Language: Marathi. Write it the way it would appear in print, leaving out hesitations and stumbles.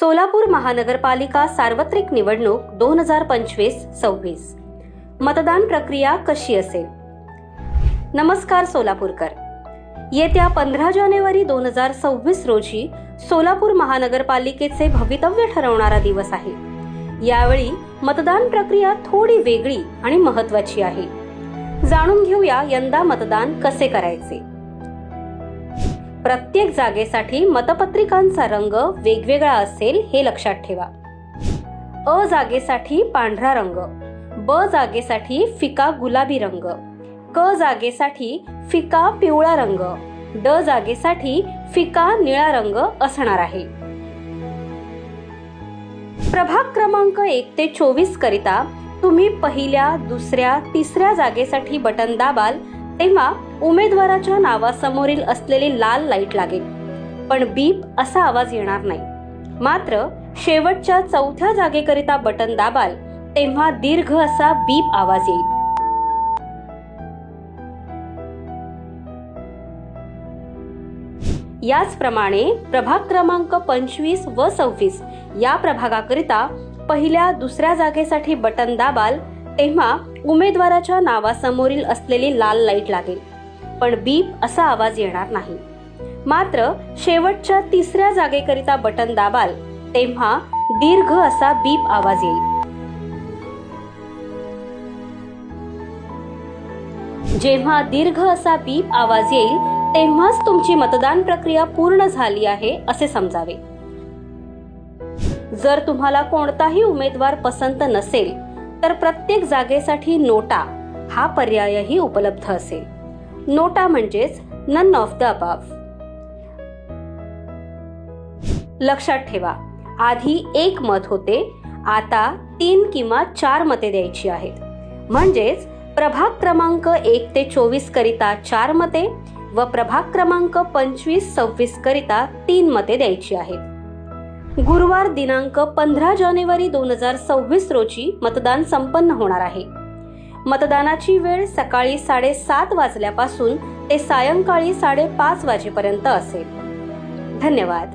सोलापूर महानगरपालिका सार्वत्रिक निवडणूक 2025-26 मतदान प्रक्रिया कशी असेल? नमस्कार सोलापूरकर. येत्या 15 जानेवारी 2026 रोजी सोलापूर महानगरपालिकेचे भवितव्य ठरवणारा दिवस आहे. यावेळी मतदान प्रक्रिया थोडी वेगळी आणि महत्त्वाची आहे. जाणून घेऊया यंदा मतदान कसे करायचे. प्रत्येक जागेसाठी मतपत्रिकांचा रंग वेगवेगळा असेल हे लक्षात ठेवा. अ जागेसाठी पांढरा रंग, ब जागेसाठी फिका गुलाबी रंग, क जागेसाठी फिका पिवळा रंग, ड जागेसाठी फिका निळा रंग असणार आहे. प्रभाग क्रमांक 1 ते 24 करिता तुम्ही पहिल्या, दुसऱ्या, तिसऱ्या जागेसाठी बटन दाबाल तेव्हा उमेदवाराच्या नावासमोरील असलेली लाल लाईट लागेल, पण बीप असा आवाज येणार नाही. मात्र शेवटच्या चौथ्या जागेकरिता बटन दाबाल तेव्हा दीर्घ असा बीप आवाज येईल. याचप्रमाणे प्रभाग क्रमांक 25 व 26 या प्रभागाकरिता पहिल्या, दुसऱ्या जागेसाठी बटन दाबाल तेव्हा उमेदवाराच्या नावासमोरील असलेली लाल लाईट लागेल, पण बीप असा आवाज येणार नाही. मात्र शेवटच्या तिसऱ्या जागेकरिता बटन दाबाल तेव्हा दीर्घ असा बीप आवाज येईल. जेव्हा दीर्घ असा बीप आवाज येईल तेव्हाच तुमची मतदान प्रक्रिया पूर्ण झाली आहे असे समजावे. जर तुम्हाला कोणताही उमेदवार पसंत नसेल तर प्रत्येक जागेसाठी नोटा हा पर्यायही उपलब्ध असेल. नोटा म्हणजेच नन ऑफ द अबव. लक्षात ठेवा, आधी 1 मत होते, आता 3 किंवा 4 मते द्यायची आहेत. म्हणजेच प्रभाग क्रमांक 1 ते 24 करिता 4 मते व प्रभाग क्रमांक 25-26 करिता 3 मते द्यायची आहेत. गुरुवार दिनांक 15 जानेवारी 2026 रोजी मतदान संपन्न होणार आहे. मतदानाची वेळ सकाळी 7:30 वाजल्यापासून ते सायंकाळी 5:30 वाजेपर्यंत असेल. धन्यवाद.